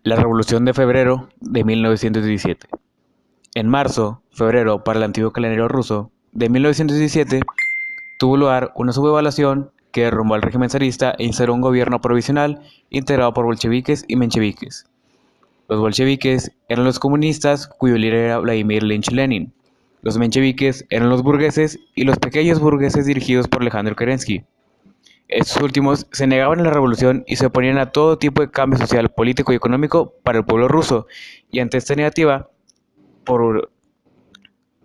La Revolución de Febrero de 1917. En marzo, febrero para el antiguo calendario ruso, de 1917, tuvo lugar una sublevación que derrumbó al régimen zarista e instauró un gobierno provisional integrado por bolcheviques y mencheviques. Los bolcheviques eran los comunistas cuyo líder era Vladimir Ilich Lenin. Los mencheviques eran los burgueses y los pequeños burgueses dirigidos por Alejandro Kerensky. Estos últimos se negaban a la revolución y se oponían a todo tipo de cambio social, político y económico para el pueblo ruso, y ante esta negativa, por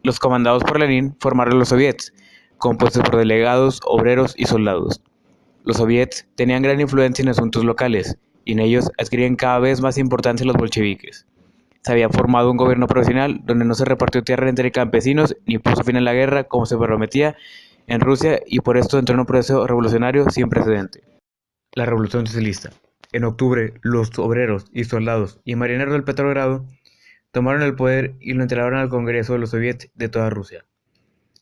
los comandados por Lenin formaron los soviets, compuestos por delegados, obreros y soldados. Los soviets tenían gran influencia en asuntos locales, y en ellos adquirían cada vez más importancia los bolcheviques. Se había formado un gobierno provisional donde no se repartió tierra entre campesinos ni puso fin a la guerra como se prometía en Rusia, y por esto entró en un proceso revolucionario sin precedente. La Revolución Socialista. En octubre, los obreros y soldados y marineros del Petrogrado tomaron el poder y lo entregaron al Congreso de los Soviets de toda Rusia.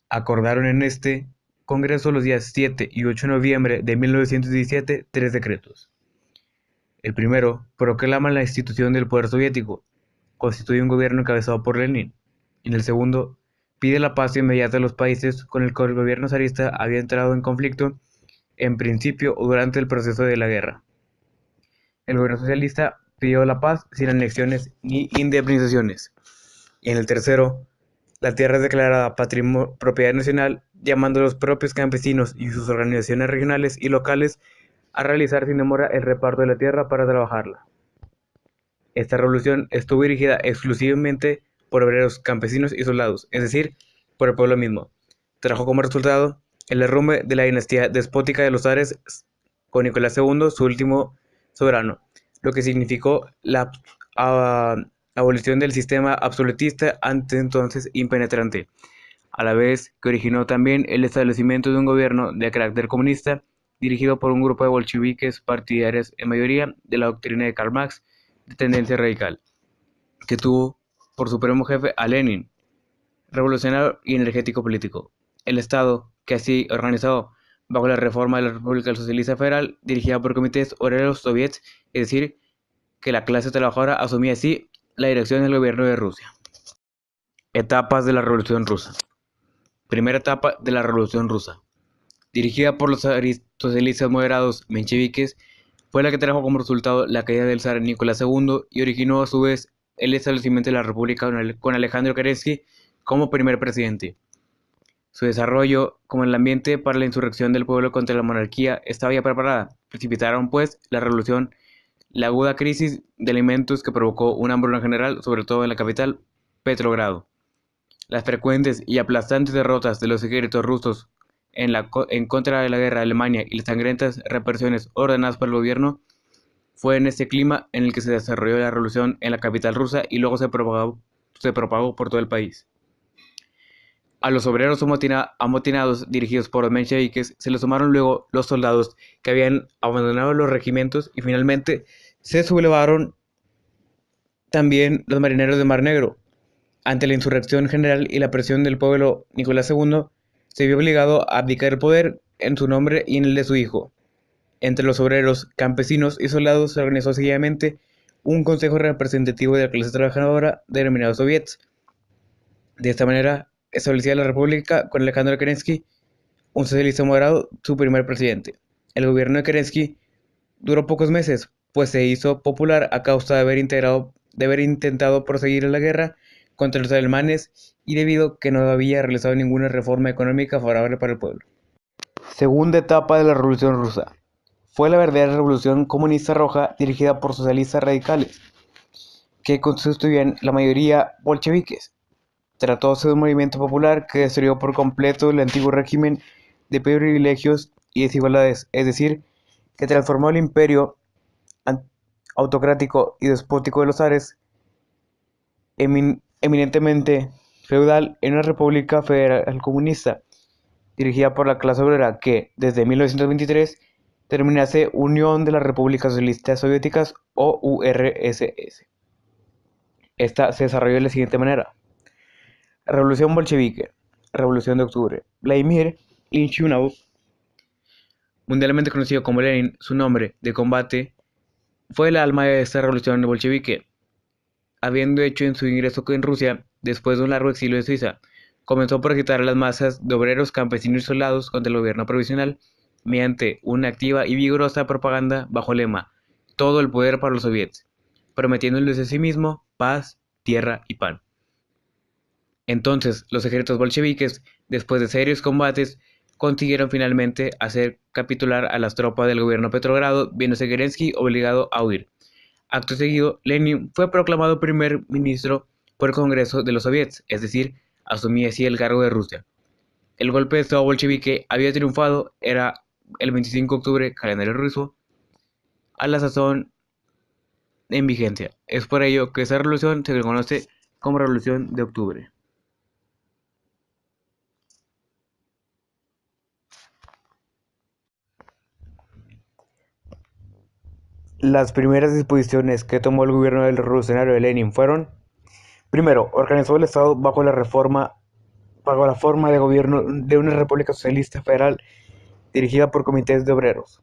Acordaron en este Congreso los días 7 y 8 de noviembre de 1917 tres decretos. El primero proclama la institución del poder soviético, constituye un gobierno encabezado por Lenin. En el segundo, pide la paz inmediata a los países con el que el gobierno zarista había entrado en conflicto en principio o durante el proceso de la guerra. El gobierno socialista pidió la paz sin anexiones ni indemnizaciones. Y en el tercero, la tierra es declarada propiedad nacional, llamando a los propios campesinos y sus organizaciones regionales y locales a realizar sin demora el reparto de la tierra para trabajarla. Esta revolución estuvo dirigida exclusivamente por obreros, campesinos y soldados, es decir, por el pueblo mismo. Trajo como resultado el derrumbe de la dinastía despótica de los zares con Nicolás II, su último soberano, lo que significó la abolición del sistema absolutista antes entonces impenetrante, a la vez que originó también el establecimiento de un gobierno de carácter comunista dirigido por un grupo de bolcheviques partidarios en mayoría de la doctrina de Karl Marx de tendencia radical, que tuvo por supremo jefe a Lenin, revolucionario y energético político. El Estado, que así organizado bajo la reforma de la República Socialista Federal, dirigida por comités obreros soviets, es decir, que la clase trabajadora asumía así la dirección del gobierno de Rusia. Etapas de la Revolución Rusa. Primera etapa de la Revolución Rusa. Dirigida por los socialistas moderados mencheviques, fue la que trajo como resultado la caída del zar Nicolás II y originó a su vez el establecimiento de la República con Alejandro Kerensky como primer presidente. Su desarrollo, como el ambiente para la insurrección del pueblo contra la monarquía, estaba ya preparada. Precipitaron, pues, la revolución, la aguda crisis de alimentos que provocó una hambruna general, sobre todo en la capital, Petrogrado. Las frecuentes y aplastantes derrotas de los ejércitos rusos en contra de la guerra de Alemania y las sangrientas represiones ordenadas por el gobierno, fue en este clima en el que se desarrolló la revolución en la capital rusa y luego se propagó por todo el país. A los obreros amotinados dirigidos por los mencheviques se les sumaron luego los soldados que habían abandonado los regimientos y finalmente se sublevaron también los marineros de Mar Negro. Ante la insurrección general y la presión del pueblo, Nicolás II se vio obligado a abdicar el poder en su nombre y en el de su hijo. Entre los obreros, campesinos y soldados se organizó seguidamente un consejo representativo de la clase trabajadora denominado soviets. De esta manera, establecía la república con Alejandro Kerensky, un socialista moderado, su primer presidente. El gobierno de Kerensky duró pocos meses, pues se hizo popular a causa de haber intentado proseguir la guerra contra los alemanes y debido a que no había realizado ninguna reforma económica favorable para el pueblo. Segunda etapa de la Revolución Rusa. Fue la verdadera revolución comunista roja dirigida por socialistas radicales, que constituían la mayoría bolcheviques. Tratóse de un movimiento popular que destruyó por completo el antiguo régimen de privilegios y desigualdades, es decir, que transformó el imperio autocrático y despótico de los zares, eminentemente feudal, en una república federal comunista, dirigida por la clase obrera que, desde 1923, terminase Unión de las Repúblicas Socialistas Soviéticas o URSS. Esta se desarrolló de la siguiente manera. Revolución bolchevique. Revolución de octubre. Vladimir Ilich, mundialmente conocido como Lenin, su nombre de combate fue el alma de esta revolución bolchevique. Habiendo hecho en su ingreso en Rusia, después de un largo exilio en Suiza, comenzó por agitar a las masas de obreros, campesinos y soldados contra el gobierno provisional mediante una activa y vigorosa propaganda bajo el lema "Todo el poder para los soviets", prometiéndoles a sí mismo paz, tierra y pan. Entonces, los ejércitos bolcheviques, después de serios combates, consiguieron finalmente hacer capitular a las tropas del gobierno de Petrogrado, viéndose Kerensky obligado a huir. Acto seguido, Lenin fue proclamado primer ministro por el Congreso de los Soviets, es decir, asumía así el cargo de Rusia. El golpe de estado bolchevique había triunfado, era el 25 de octubre, calendario ruso, a la sazón en vigencia. Es por ello que esta revolución se le conoce como Revolución de Octubre. Las primeras disposiciones que tomó el gobierno del revolucionario de Lenin fueron: primero, organizó el Estado bajo la forma de gobierno de una república socialista federal dirigida por comités de obreros.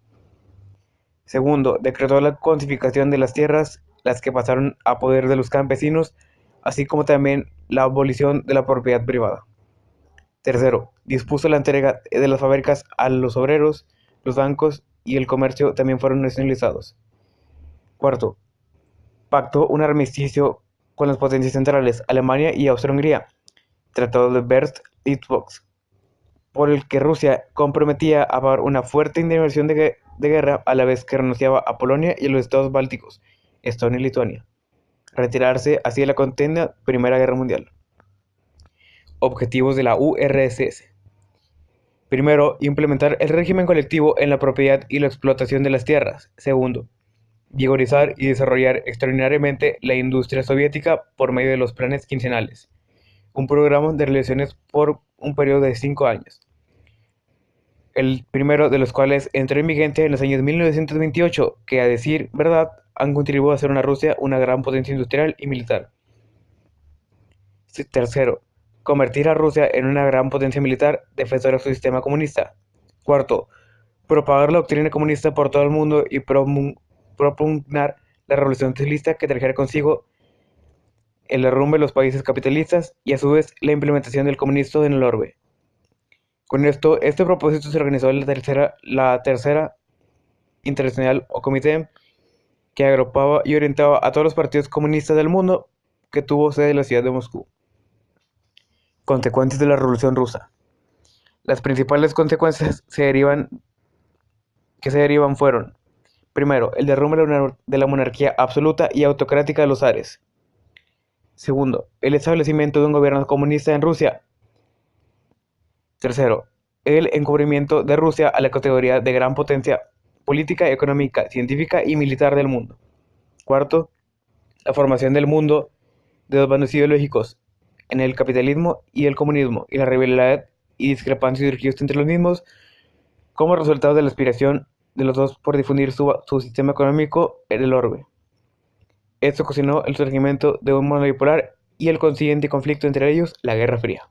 Segundo, decretó la codificación de las tierras, las que pasaron a poder de los campesinos, así como también la abolición de la propiedad privada. Tercero, dispuso la entrega de las fábricas a los obreros, los bancos y el comercio también fueron nacionalizados. Cuarto, pactó un armisticio con las potencias centrales, Alemania y Austria-Hungría, Tratado de Brest-Litovsk, por el que Rusia comprometía a pagar una fuerte indemnización de guerra a la vez que renunciaba a Polonia y a los estados bálticos, Estonia y Lituania, retirarse así de la contienda Primera Guerra Mundial. Objetivos de la URSS. Primero, implementar el régimen colectivo en la propiedad y la explotación de las tierras. Segundo, vigorizar y desarrollar extraordinariamente la industria soviética por medio de los planes quincenales, un programa de relaciones por un periodo de 5 años, el primero de los cuales entró en vigencia en los años 1928, que a decir verdad han contribuido a hacer una Rusia una gran potencia industrial y militar. Tercero, convertir a Rusia en una gran potencia militar defensora de su sistema comunista. Cuarto, propagar la doctrina comunista por todo el mundo y propugnar la revolución socialista que trajera consigo el derrumbe de los países capitalistas y a su vez la implementación del comunismo en el orbe. Con esto, este propósito se organizó la tercera internacional o comité que agrupaba y orientaba a todos los partidos comunistas del mundo, que tuvo sede en la ciudad de Moscú. Consecuencias de la Revolución Rusa. Las principales consecuencias que se derivan fueron: primero, el derrumbe de la monarquía absoluta y autocrática de los zares. Segundo, el establecimiento de un gobierno comunista en Rusia. Tercero, el encubrimiento de Rusia a la categoría de gran potencia política, económica, científica y militar del mundo. Cuarto, la formación del mundo de dos bandos ideológicos en el capitalismo y el comunismo y la rivalidad y discrepancias ideológicas entre los mismos como resultado de la aspiración de los dos por difundir su sistema económico en el orbe. Esto ocasionó el surgimiento de un mundo bipolar y el consiguiente conflicto entre ellos, la Guerra Fría.